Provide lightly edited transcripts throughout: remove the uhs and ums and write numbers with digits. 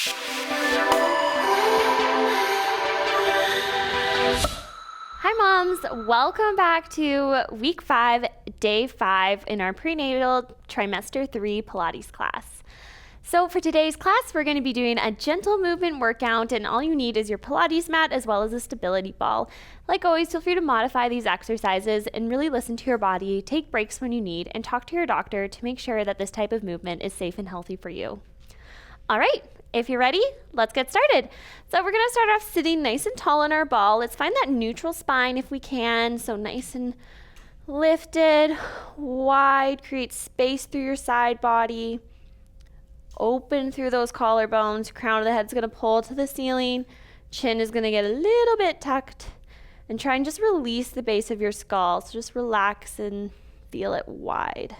Hi moms, welcome back to week 5, day 5 in our prenatal trimester 3 Pilates class. So for today's class, we're going to be doing a gentle movement workout, and all you need is your Pilates mat as well as a stability ball. Like always, feel free to modify these exercises and really listen to your body, take breaks when you need, and talk to your doctor to make sure that this type of movement is safe and healthy for you. All right, if you're ready, let's get started. So we're gonna start off sitting nice and tall on our ball. Let's find that neutral spine if we can. So nice and lifted, wide, create space through your side body. Open through those collarbones. Crown of the head's gonna pull to the ceiling. Chin is gonna get a little bit tucked. And try and just release the base of your skull. So just relax and feel it wide.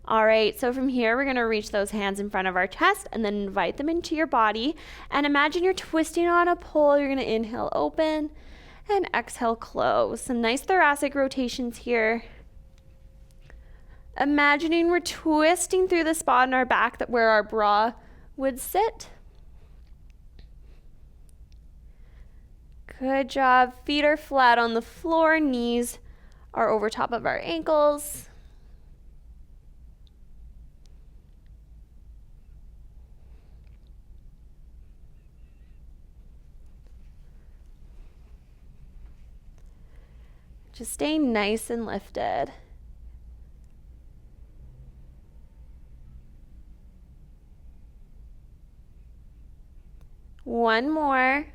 All right, so from here, we're gonna reach those hands in front of our chest and then invite them into your body. And imagine you're twisting on a pole. You're gonna inhale, open, and exhale, close. Some nice thoracic rotations here. Imagining we're twisting through the spot in our back that where our bra would sit. Good job. Feet are flat on the floor, knees are over top of our ankles. Just stay nice and lifted. One more.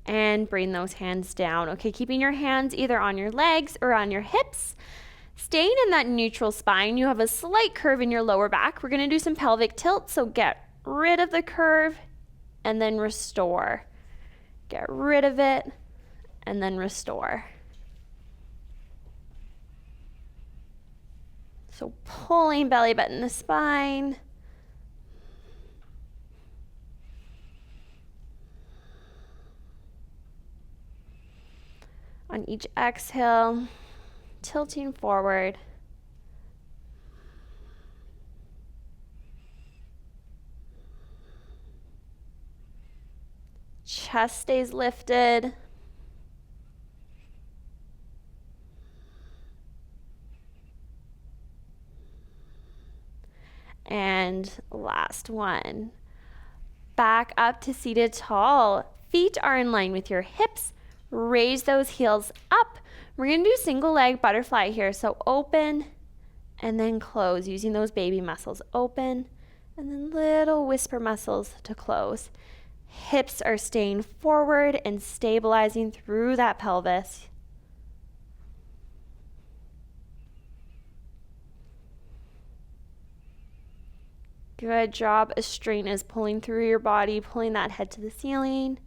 And bring those hands down. Okay, keeping your hands either on your legs or on your hips. Staying in that neutral spine, you have a slight curve in your lower back. We're gonna do some pelvic tilt, so get rid of the curve and then restore. Get rid of it and then restore. So pulling belly button to spine. On each exhale, tilting forward. Chest stays lifted. And last one. Back up to seated tall. Feet are in line with your hips. Raise those heels up. We're gonna do single leg butterfly here. So open and then close using those baby muscles. Open and then little whisper muscles to close. Hips are staying forward and stabilizing through that pelvis. Good job. A strain is pulling through your body, pulling that head to the ceiling.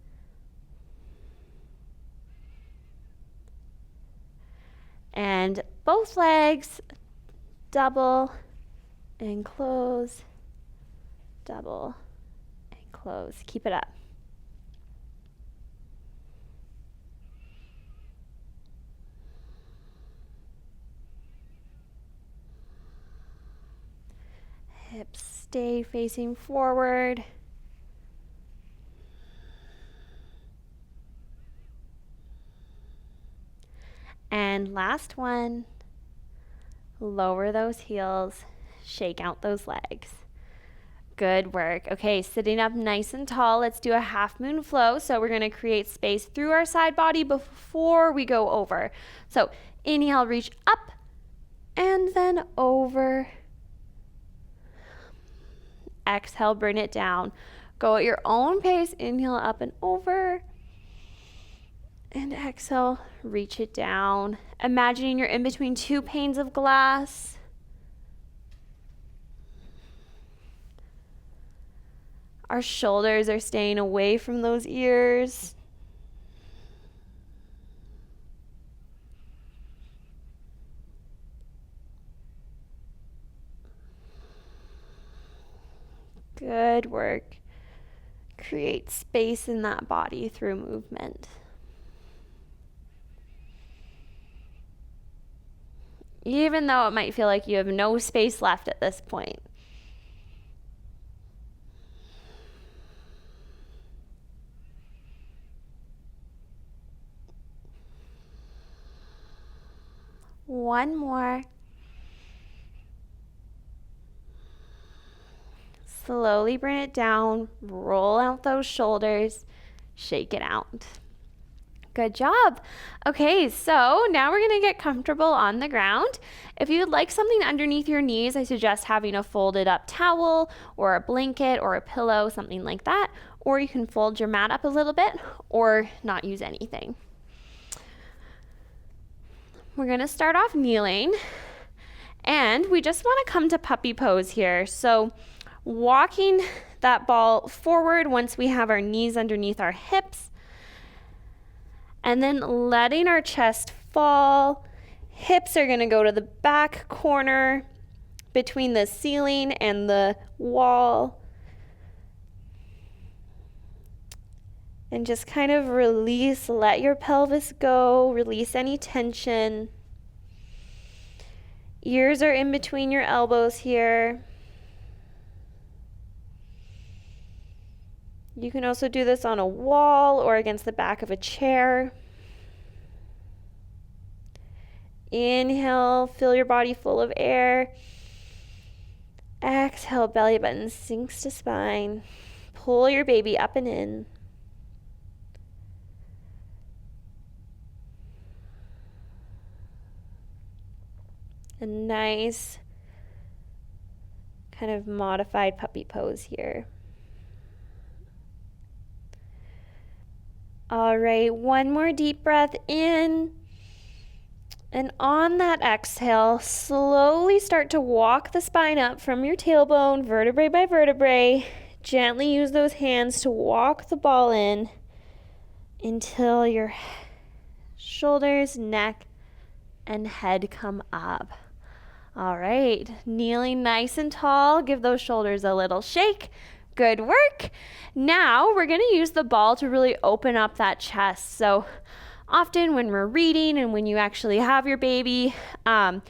And both legs, double and close, double and close. Keep it up. Hips stay facing forward. And last one, lower those heels, shake out those legs. Good work. Okay, sitting up nice and tall. Let's do a half moon flow. So we're gonna create space through our side body before we go over. So inhale, reach up, and then over. Exhale, bring it down. Go at your own pace. Inhale, up and over. And exhale, reach it down. Imagining you're in between two panes of glass. Our shoulders are staying away from those ears. Good work. Create space in that body through movement. even though it might feel like you have no space left at this point. One more. Slowly bring it down, roll out those shoulders, shake it out. Good job. Okay, so now we're gonna get comfortable on the ground. If you'd like something underneath your knees, I suggest having a folded up towel or a blanket or a pillow, something like that. Or you can fold your mat up a little bit or not use anything. We're gonna start off kneeling, and we just wanna come to puppy pose here. So walking that ball forward once we have our knees underneath our hips, and then letting our chest fall. Hips are gonna go to the back corner between the ceiling and the wall. And just kind of release, let your pelvis go, release any tension. Ears are in between your elbows here. You can also do this on a wall or against the back of a chair. Inhale, fill your body full of air. Exhale, belly button sinks to spine. Pull your baby up and in. A nice kind of modified puppy pose here. All right, one more deep breath in. And on that exhale, slowly start to walk the spine up from your tailbone, vertebrae by vertebrae. Gently use those hands to walk the ball in until your shoulders, neck, and head come up. All right, kneeling nice and tall. Give those shoulders a little shake. Good work. Now we're gonna use the ball to really open up that chest. So often when we're reading and when you actually have your baby, you're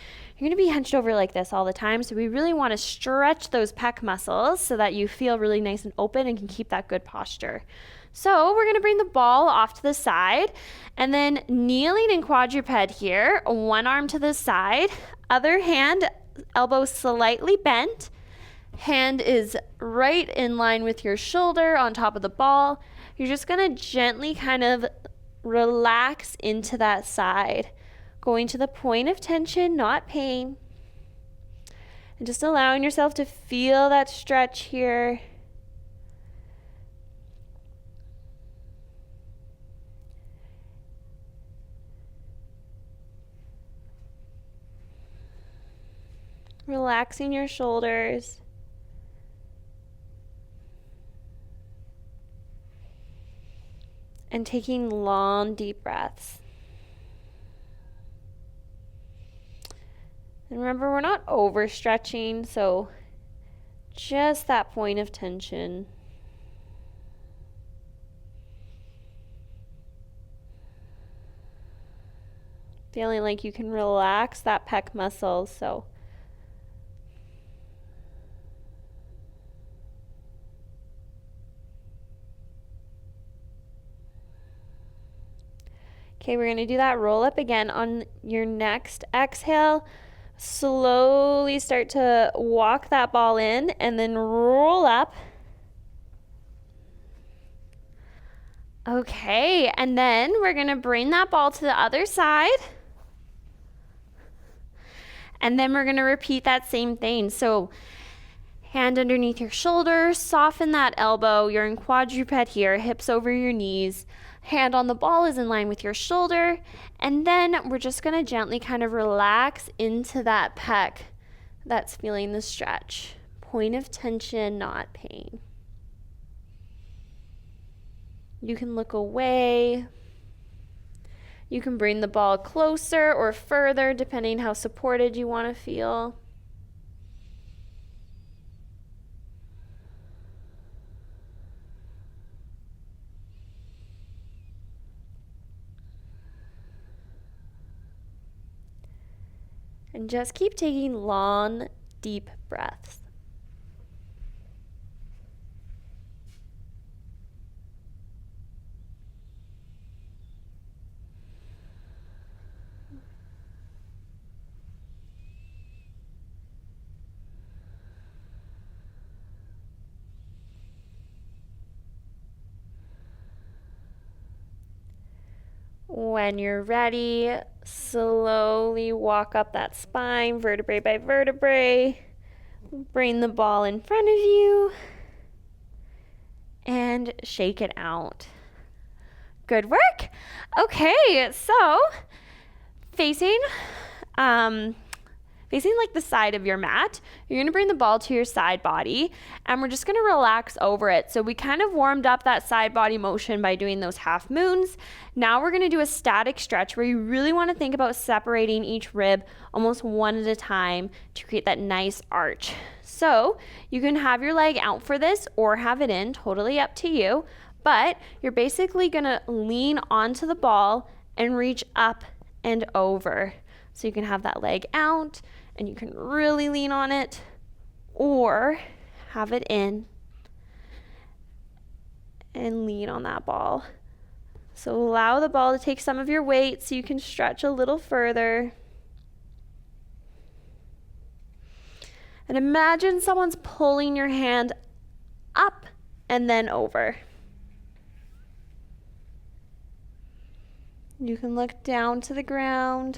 gonna be hunched over like this all the time. So we really wanna stretch those pec muscles so that you feel really nice and open and can keep that good posture. So we're gonna bring the ball off to the side and then kneeling in quadruped here, one arm to the side, other hand, elbow slightly bent. Hand is right in line with your shoulder on top of the ball. You're just gonna gently kind of relax into that side, going to the point of tension, not pain. And just allowing yourself to feel that stretch here. Relaxing your shoulders. And taking long, deep breaths. And remember, we're not overstretching, so just that point of tension. Feeling like you can relax that pec muscle, so okay, we're going to do that roll up again on your next exhale. Slowly start to walk that ball in and then roll up. Okay, and then we're going to bring that ball to the other side. And then we're going to repeat that same thing. So hand underneath your shoulder, soften that elbow. You're in quadruped here, hips over your knees. Hand on the ball is in line with your shoulder. And then we're just going to gently kind of relax into that pec that's feeling the stretch. Point of tension, not pain. You can look away. You can bring the ball closer or further, depending how supported you want to feel. And just keep taking long, deep breaths. When you're ready, slowly walk up that spine, vertebrae by vertebrae. Bring the ball in front of you and shake it out. Good work. Okay, so facing like the side of your mat, you're going to bring the ball to your side body, and we're just going to relax over it. So we kind of warmed up that side body motion by doing those half moons. Now we're going to do a static stretch where you really want to think about separating each rib almost one at a time to create that nice arch. So you can have your leg out for this or have it in, totally up to you, but you're basically going to lean onto the ball and reach up and over. So you can have that leg out and you can really lean on it, or have it in and lean on that ball. So allow the ball to take some of your weight so you can stretch a little further. And imagine someone's pulling your hand up and then over. You can look down to the ground.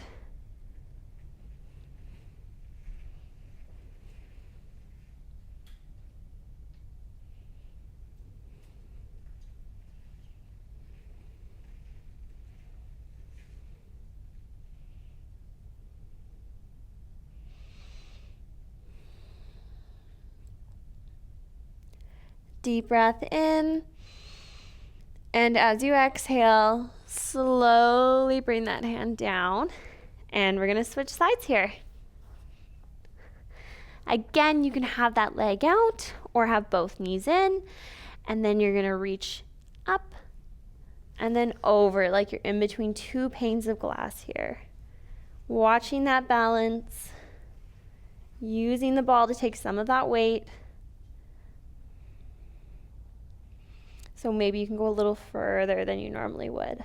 Deep breath in, and as you exhale, slowly bring that hand down, and we're going to switch sides here. Again, you can have that leg out or have both knees in, and then you're going to reach up and then over like you're in between two panes of glass here. Watching that balance, using the ball to take some of that weight. So maybe you can go a little further than you normally would.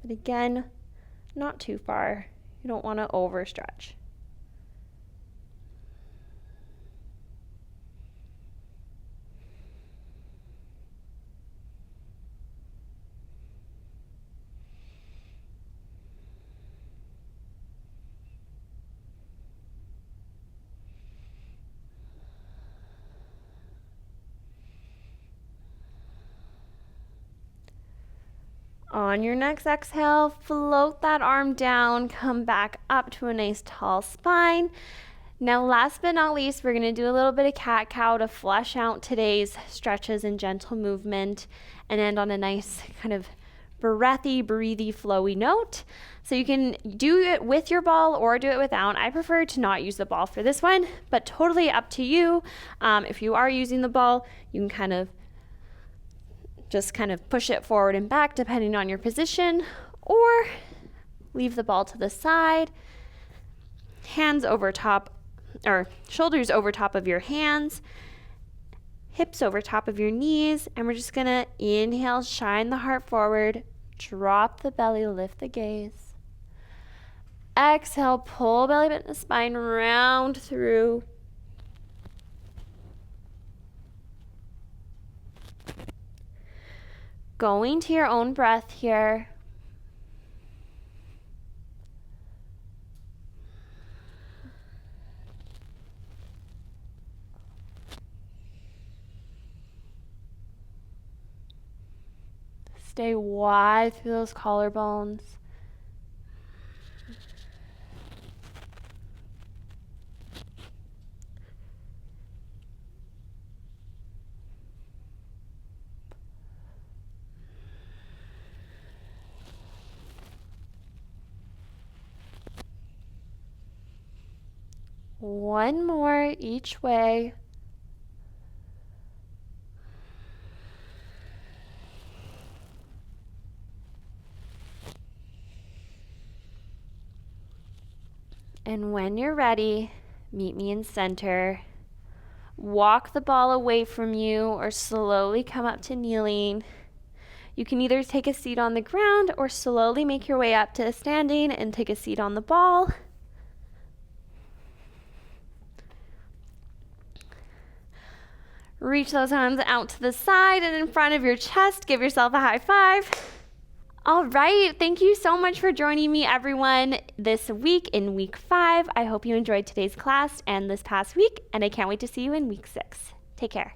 But again, not too far. You don't want to overstretch. On your next exhale, float that arm down, come back up to a nice tall spine. Now, last but not least, we're going to do a little bit of cat-cow to flush out today's stretches and gentle movement and end on a nice kind of breathy, flowy note. So you can do it with your ball or do it without. I prefer to not use the ball for this one, but totally up to you. If you are using the ball, you can just kind of push it forward and back depending on your position, or leave the ball to the side, hands over top, or shoulders over top of your hands, hips over top of your knees, and we're just gonna inhale, shine the heart forward, drop the belly, lift the gaze. Exhale, pull belly button to spine, round through. Going to your own breath here. Stay wide through those collarbones. One more each way. And when you're ready, meet me in center. Walk the ball away from you or slowly come up to kneeling. You can either take a seat on the ground or slowly make your way up to standing and take a seat on the ball. Reach those hands out to the side and in front of your chest. Give yourself a high five. All right, thank you so much for joining me, everyone, this week in week 5. I hope you enjoyed today's class and this past week, and I can't wait to see you in week 6. Take care.